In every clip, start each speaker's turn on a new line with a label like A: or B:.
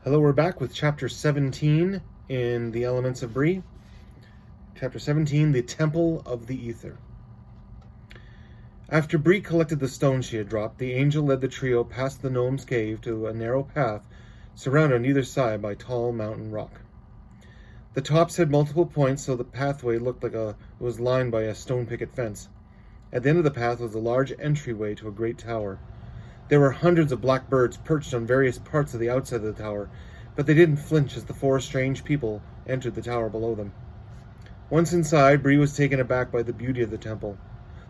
A: Hello, we're back with Chapter 17 in the Elements of Bree. Chapter 17, the Temple of the Aether. After Bree collected the stones she had dropped, the angel led the trio past the gnome's cave to a narrow path surrounded on either side by tall mountain rock. The tops had multiple points, so the pathway looked like it was lined by a stone picket fence. At the end of the path was a large entryway to a great tower. There were hundreds of black birds perched on various parts of the outside of the tower, but they didn't flinch as the four strange people entered the tower below them. Once inside, Bree was taken aback by the beauty of the temple.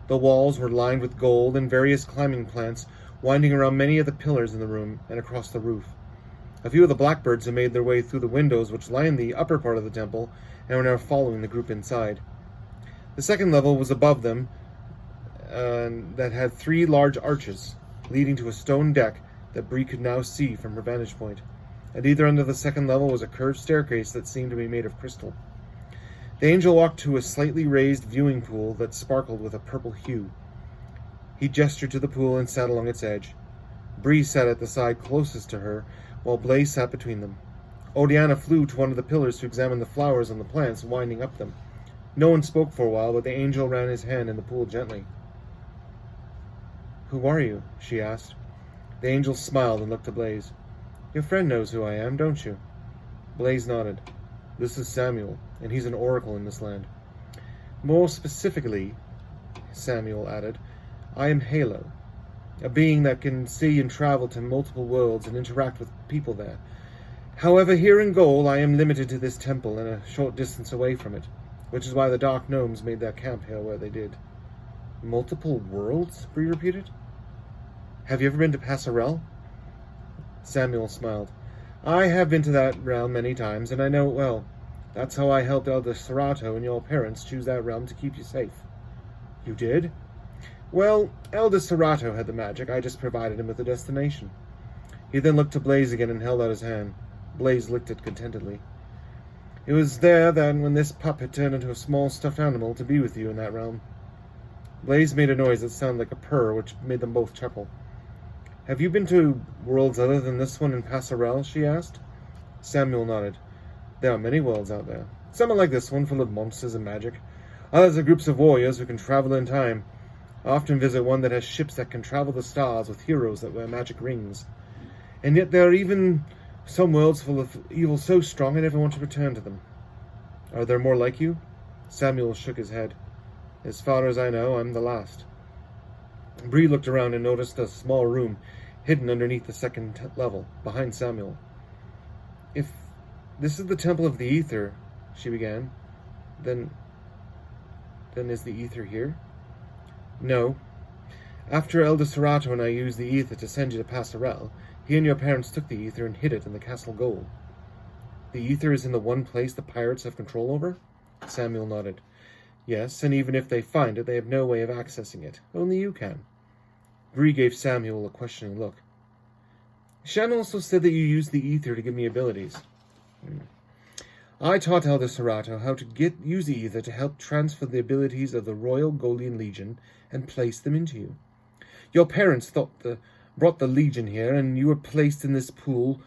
A: The walls were lined with gold and various climbing plants winding around many of the pillars in the room and across the roof. A few of the blackbirds had made their way through the windows which lined the upper part of the temple and were now following the group inside. The second level was above them, that had three large arches leading to a stone deck that Bree could now see from her vantage point. At either end of the second level was a curved staircase that seemed to be made of crystal. The angel walked to a slightly raised viewing pool that sparkled with a purple hue. He gestured to the pool and sat along its edge. Bree sat at the side closest to her, while Blaze sat between them. Odiana flew to one of the pillars to examine the flowers on the plants winding up them. No one spoke for a while, but the angel ran his hand in the pool gently. "Who are you?" she asked. The angel smiled and looked to Blaze. "Your friend knows who I am, don't you?" Blaze nodded. "This is Samuel, and he's an oracle in this land." "More specifically," Samuel added, "I am Halo, a being that can see and travel to multiple worlds and interact with people there. However, here in Goal, I am limited to this temple and a short distance away from it, which is why the Dark Gnomes made their camp here where they did." "Multiple worlds?" Bree repeated. "Have you ever been to Passerelle?" Samuel smiled. "I have been to that realm many times, and I know it well. That's how I helped Elder Serato and your parents choose that realm to keep you safe." "You did?" "Well, Elder Serato had the magic. I just provided him with a destination." He then looked to Blaze again and held out his hand. Blaze licked it contentedly. "It was there then when this pup had turned into a small stuffed animal to be with you in that realm." Blaze made a noise that sounded like a purr, which made them both chuckle. "Have you been to worlds other than this one in Passerelle?" she asked. Samuel nodded. "There are many worlds out there. Some are like this one, full of monsters and magic. Others are groups of warriors who can travel in time. I often visit one that has ships that can travel the stars with heroes that wear magic rings. And yet there are even some worlds full of evil so strong I never want to return to them." "Are there more like you?" Samuel shook his head. "As far as I know, I'm the last." Bree looked around and noticed a small room hidden underneath the second level, behind Samuel. "If this is the Temple of the Aether," she began, then is the Aether here?" "No. After Elder Serato and I used the Aether to send you to Passerelle, he and your parents took the Aether and hid it in the Castle Goal." "The Aether is in the one place the pirates have control over?" Samuel nodded. "Yes, and even if they find it, they have no way of accessing it. Only you can." Bree gave Samuel a questioning look. "Shan also said that you used the Aether to give me abilities." "I taught Elder Serato how to use the Aether to help transfer the abilities of the Royal Golian Legion and place them into you. Your parents brought the Legion here, and you were placed in this pool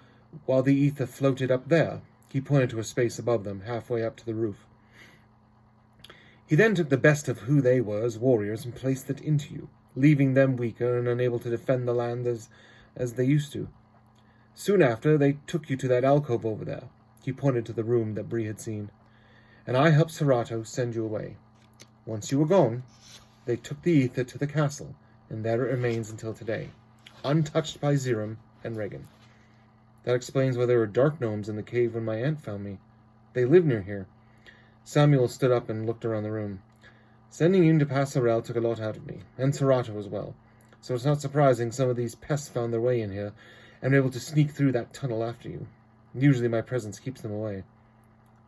A: while the Aether floated up there." He pointed to a space above them, halfway up to the roof. "He then took the best of who they were as warriors and placed it into you, leaving them weaker and unable to defend the land as they used to. Soon after, they took you to that alcove over there." He pointed to the room that Bree had seen. "And I helped Serato send you away. Once you were gone, they took the Aether to the castle, and there it remains until today, untouched by Zerum and Regan. That explains why there were dark gnomes in the cave when my aunt found me. They live near here." Samuel stood up and looked around the room. "Sending you to Passerelle took a lot out of me, and Serato as well. So it's not surprising some of these pests found their way in here, and were able to sneak through that tunnel after you. Usually my presence keeps them away."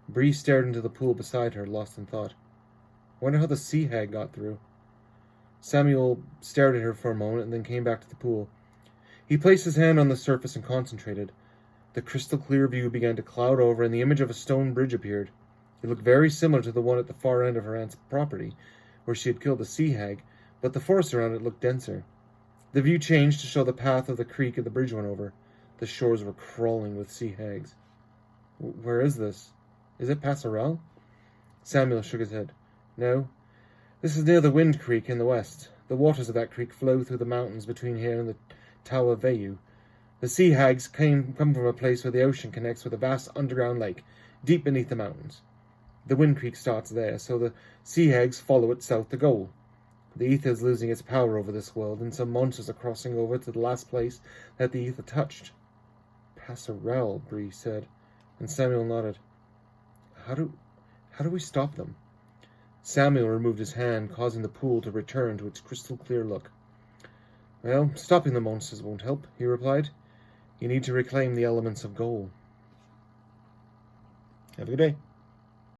A: Bree stared into the pool beside her, lost in thought. "Wonder how the sea hag got through." Samuel stared at her for a moment and then came back to the pool. He placed his hand on the surface and concentrated. The crystal-clear view began to cloud over, and the image of a stone bridge appeared. It looked very similar to the one at the far end of her aunt's property, where she had killed the sea hag, but the forest around it looked denser. The view changed to show the path of the creek the bridge went over. The shores were crawling with sea hags. Where is this? Is it Passerelle? Samuel shook his head. No. This is near the Wind Creek in the west. The waters of that creek flow through the mountains between here and the Tower of Vayu. The sea hags come from a place where the ocean connects with a vast underground lake, deep beneath the mountains. The Wind Creek starts there, so the sea hags follow it south to Goal. The ether is losing its power over this world, and some monsters are crossing over to the last place that the ether touched. Passerelle, Bree said, and Samuel nodded. How do we stop them? Samuel removed his hand, causing the pool to return to its crystal-clear look. Well, stopping the monsters won't help, he replied. You need to reclaim the elements of Goal. Have a good day.